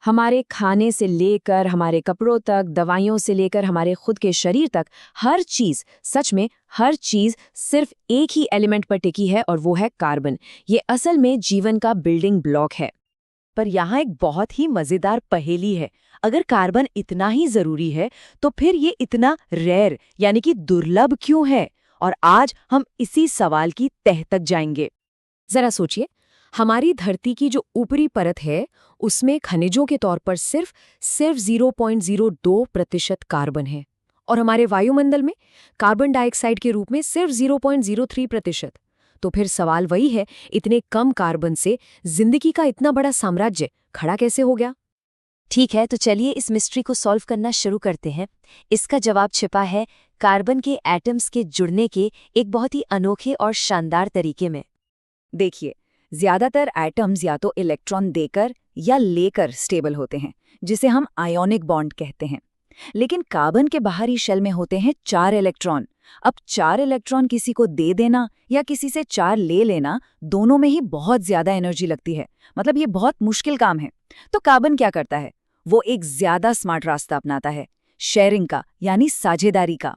हमारे खाने से लेकर हमारे कपड़ों तक, दवाइयों से लेकर हमारे खुद के शरीर तक, हर चीज, सच में हर चीज सिर्फ एक ही एलिमेंट पर टिकी है और वो है कार्बन। ये असल में जीवन का बिल्डिंग ब्लॉक है। पर यहाँ एक बहुत ही मजेदार पहेली है। अगर कार्बन इतना ही जरूरी है तो फिर ये इतना रेयर यानी कि दुर्लभ क्यों है? और आज हम इसी सवाल की तह तक जाएंगे। जरा सोचिए, हमारी धरती की जो ऊपरी परत है उसमें खनिजों के तौर पर सिर्फ 0.02% कार्बन है, और हमारे वायुमंडल में कार्बन डाइऑक्साइड के रूप में सिर्फ 0.03%। तो फिर सवाल वही है, इतने कम कार्बन से जिंदगी का इतना बड़ा साम्राज्य खड़ा कैसे हो गया? ठीक है, तो चलिए इस मिस्ट्री को सॉल्व करना शुरू करते हैं। इसका जवाब छिपा है कार्बन के एटम्स के जुड़ने के एक बहुत ही अनोखे और शानदार तरीके में। देखिए, ज्यादातर एटम्स या तो इलेक्ट्रॉन देकर या लेकर स्टेबल होते हैं, जिसे हम आयोनिक बॉन्ड कहते हैं। लेकिन कार्बन के बाहरी शेल में होते हैं 4 इलेक्ट्रॉन। अब 4 इलेक्ट्रॉन किसी को दे देना या किसी से 4 ले लेना, दोनों में ही बहुत ज्यादा एनर्जी लगती है। मतलब ये बहुत मुश्किल काम है। तो कार्बन क्या करता है? वो एक ज्यादा स्मार्ट रास्ता अपनाता है, शेयरिंग का, यानी साझेदारी का।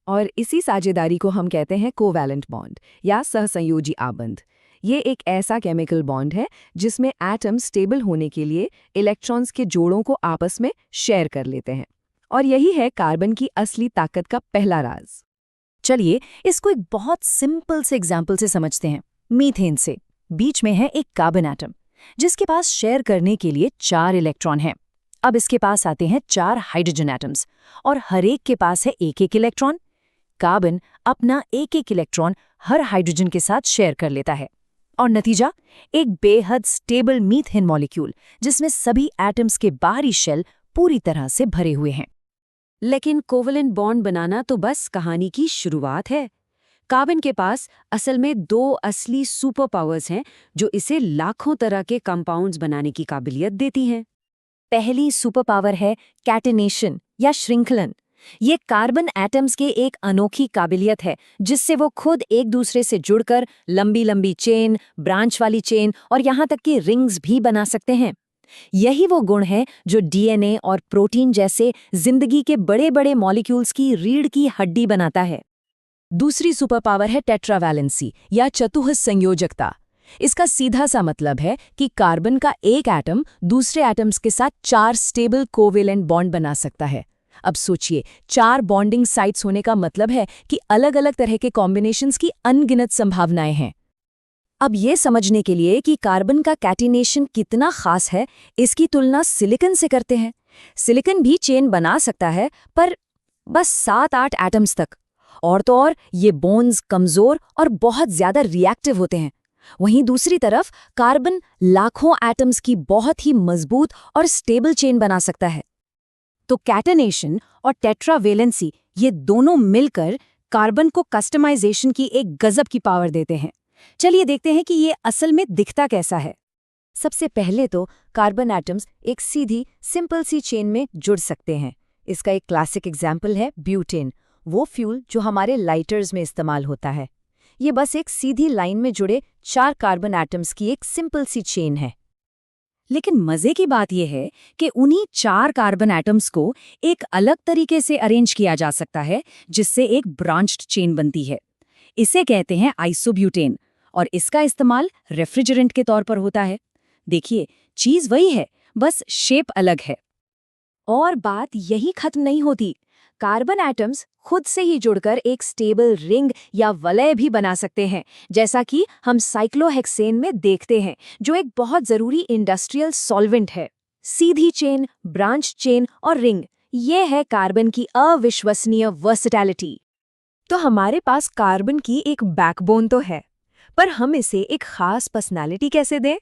और इसी साझेदारी को हम कहते हैं कोवैलेंट बॉन्ड या सहसंयोजी आबंध। ये एक ऐसा केमिकल बॉन्ड है जिसमें एटम स्टेबल होने के लिए इलेक्ट्रॉन्स के जोड़ों को आपस में शेयर कर लेते हैं। और यही है कार्बन की असली ताकत का पहला राज। चलिए इसको एक बहुत सिंपल से एग्जाम्पल से समझते हैं। मीथेन से बीच में है एक कार्बन एटम, जिसके पास शेयर करने के लिए 4 इलेक्ट्रॉन हैं। अब इसके पास आते हैं 4 हाइड्रोजन एटम्स, और हर एक के पास है एक एक इलेक्ट्रॉन। कार्बन अपना एक एक इलेक्ट्रॉन हर हाइड्रोजन के साथ शेयर कर लेता है, और नतीजा एक बेहद स्टेबल मीथेन मॉलिक्यूल, जिसमें सभी एटम्स के बाहरी शेल पूरी तरह से भरे हुए हैं। लेकिन कोवलेंट बॉन्ड बनाना तो बस कहानी की शुरुआत है। कार्बन के पास असल में 2 असली सुपर पावर्स हैं जो इसे लाखों तरह के कंपाउंड्स बनाने की काबिलियत देती हैं। पहली सुपर पावर है कैटेनेशन या श्रृंखलन। ये कार्बन एटम्स के एक अनोखी काबिलियत है जिससे वो खुद एक दूसरे से जुड़कर लंबी लंबी चेन, ब्रांच वाली चेन और यहाँ तक कि रिंग्स भी बना सकते हैं। यही वो गुण है जो डीएनए और प्रोटीन जैसे जिंदगी के बड़े बड़े मॉलिक्यूल्स की रीढ़ की हड्डी बनाता है। दूसरी सुपर पावर है टेट्रावैलेंसी या चतुः संयोजकता। इसका सीधा सा मतलब है कि कार्बन का एक एटम दूसरे एटम्स के साथ 4 स्टेबल कोवेलेंट बॉन्ड बना सकता है। अब सोचिए, 4 बॉन्डिंग साइट्स होने का मतलब है कि अलग अलग तरह के कॉम्बिनेशंस की अनगिनत संभावनाएं हैं। अब ये समझने के लिए कि कार्बन का कैटिनेशन कितना खास है, इसकी तुलना सिलिकॉन से करते हैं। सिलिकॉन भी चेन बना सकता है, पर बस 7-8 एटम्स तक। और तो और ये बॉन्ड्स कमजोर और बहुत ज्यादा रिएक्टिव होते हैं। वहीं दूसरी तरफ कार्बन लाखों एटम्स की बहुत ही मजबूत और स्टेबल चेन बना सकता है। तो कैटेनेशन और टेट्रावेलेंसी, ये दोनों मिलकर कार्बन को कस्टमाइजेशन की एक गजब की पावर देते हैं। चलिए देखते हैं कि ये असल में दिखता कैसा है। सबसे पहले तो कार्बन एटम्स एक सीधी सिंपल सी चेन में जुड़ सकते हैं। इसका एक क्लासिक एग्जाम्पल है ब्यूटेन, वो फ्यूल जो हमारे लाइटर्स में इस्तेमाल होता है। ये बस एक सीधी लाइन में जुड़े 4 कार्बन एटम्स की एक सिंपल सी चेन है। लेकिन मजे की बात यह है कि उन्हीं 4 कार्बन एटम्स को एक अलग तरीके से अरेंज किया जा सकता है, जिससे एक ब्रांच्ड चेन बनती है। इसे कहते हैं आइसोब्यूटेन, और इसका इस्तेमाल रेफ्रिजरेंट के तौर पर होता है। देखिए, चीज वही है, बस शेप अलग है। और बात यही खत्म नहीं होती। कार्बन एटम्स खुद से ही जुड़कर एक स्टेबल रिंग या वलय भी बना सकते हैं, जैसा कि हम साइक्लोहेक्सेन में देखते हैं, जो एक बहुत जरूरी इंडस्ट्रियल सॉल्वेंट है। सीधी चेन, ब्रांच चेन और रिंग, ये है कार्बन की अविश्वसनीय वर्सेटैलिटी। तो हमारे पास कार्बन की एक बैकबोन तो है, पर हम इसे एक खास पर्सनालिटी कैसे दें?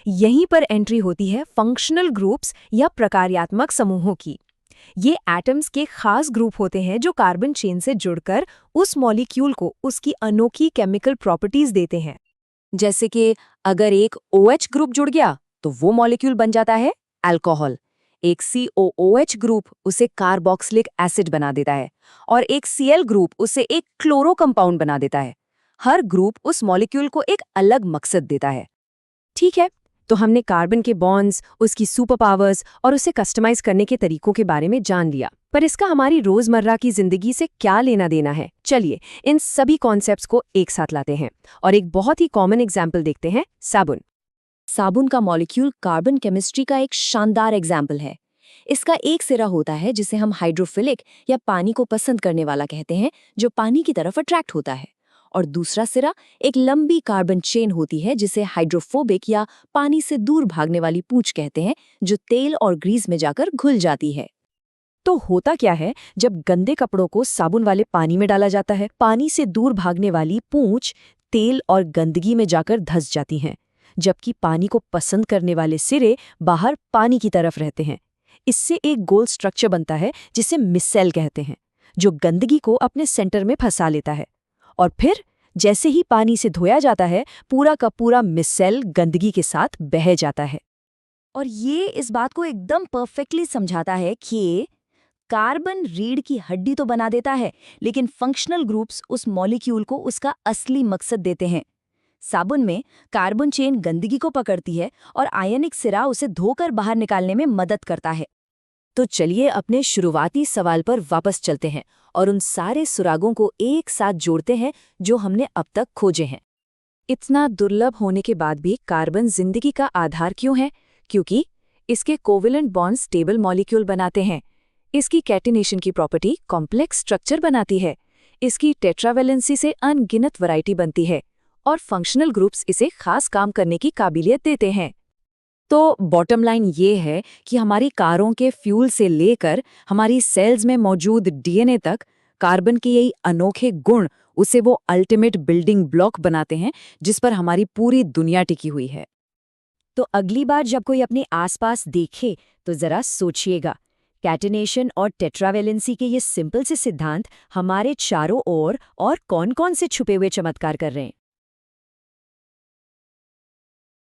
यहीं पर एंट्री होती है फंक्शनल ग्रुप्स या प्रकार्यात्मक समूहों की। ये एटम्स के खास ग्रुप होते हैं जो कार्बन चेन से जुड़कर उस मॉलिक्यूल को उसकी अनोखी केमिकल प्रॉपर्टीज देते हैं। जैसे कि अगर एक OH ग्रुप जुड़ गया तो वो मॉलिक्यूल बन जाता है अल्कोहल। एक COOH ग्रुप उसे कार्बोक्सिलिक एसिड बना देता है, और एक Cl ग्रुप उसे एक क्लोरो कंपाउंड बना देता है। हर ग्रुप उस मॉलिक्यूल को एक अलग मकसद देता है। ठीक है, तो हमने कार्बन के बॉन्ड्स, उसकी सुपर पावर्स और उसे कस्टमाइज करने के तरीकों के बारे में जान लिया। पर इसका हमारी रोजमर्रा की जिंदगी से क्या लेना देना है? चलिए इन सभी कॉन्सेप्ट्स को एक साथ लाते हैं और एक बहुत ही कॉमन एग्जाम्पल देखते हैं, साबुन। साबुन का मॉलिक्यूल कार्बन केमिस्ट्री का एक शानदार एग्जाम्पल है। इसका एक सिरा होता है जिसे हम हाइड्रोफिलिक या पानी को पसंद करने वाला कहते हैं, जो पानी की तरफ अट्रैक्ट होता है, और दूसरा सिरा एक लंबी कार्बन चेन होती है जिसे हाइड्रोफोबिक या पानी से दूर भागने वाली पूंछ कहते हैं, जो तेल और ग्रीस में जाकर घुल जाती है। तो होता क्या है, जब गंदे कपड़ों को साबुन वाले पानी में डाला जाता है, पानी से दूर भागने वाली पूंछ तेल और गंदगी में जाकर धंस जाती हैं, जबकि पानी को पसंद करने वाले सिरे बाहर पानी की तरफ रहते हैं। इससे एक गोल स्ट्रक्चर बनता है जिसे मिसेल कहते हैं, जो गंदगी को अपने सेंटर में फंसा लेता है। और फिर जैसे ही पानी से धोया जाता है, पूरा का पूरा मिसेल गंदगी के साथ बह जाता है। और ये इस बात को एकदम परफेक्टली समझाता है कि कार्बन रीढ़ की हड्डी तो बना देता है, लेकिन फंक्शनल ग्रुप्स उस मॉलिक्यूल को उसका असली मकसद देते हैं। साबुन में कार्बन चेन गंदगी को पकड़ती है और आयनिक सिरा उसे धोकर बाहर निकालने में मदद करता है। तो चलिए अपने शुरुआती सवाल पर वापस चलते हैं और उन सारे सुरागों को एक साथ जोड़ते हैं जो हमने अब तक खोजे हैं। इतना दुर्लभ होने के बाद भी कार्बन जिंदगी का आधार क्यों है? क्योंकि इसके कोवेलेंट बॉन्ड स्टेबल मॉलिक्यूल बनाते हैं। इसकी कैटिनेशन की प्रॉपर्टी कॉम्प्लेक्स स्ट्रक्चर बनाती है। इसकी टेट्रावैलेंसी से अनगिनत वैरायटी बनती है और फंक्शनल ग्रुप्स इसे खास काम करने की काबिलियत देते हैं। तो बॉटम लाइन ये है कि हमारी कारों के फ्यूल से लेकर हमारी सेल्स में मौजूद डीएनए तक कार्बन के यही अनोखे गुण उसे वो अल्टीमेट बिल्डिंग ब्लॉक बनाते हैं जिस पर हमारी पूरी दुनिया टिकी हुई है। तो अगली बार जब कोई अपने आसपास देखे तो जरा सोचिएगा, कैटिनेशन और टेट्रावैलेंसी के ये सिंपल से सिद्धांत हमारे चारों ओर और कौन-कौन से छुपे हुए चमत्कार कर रहे हैं।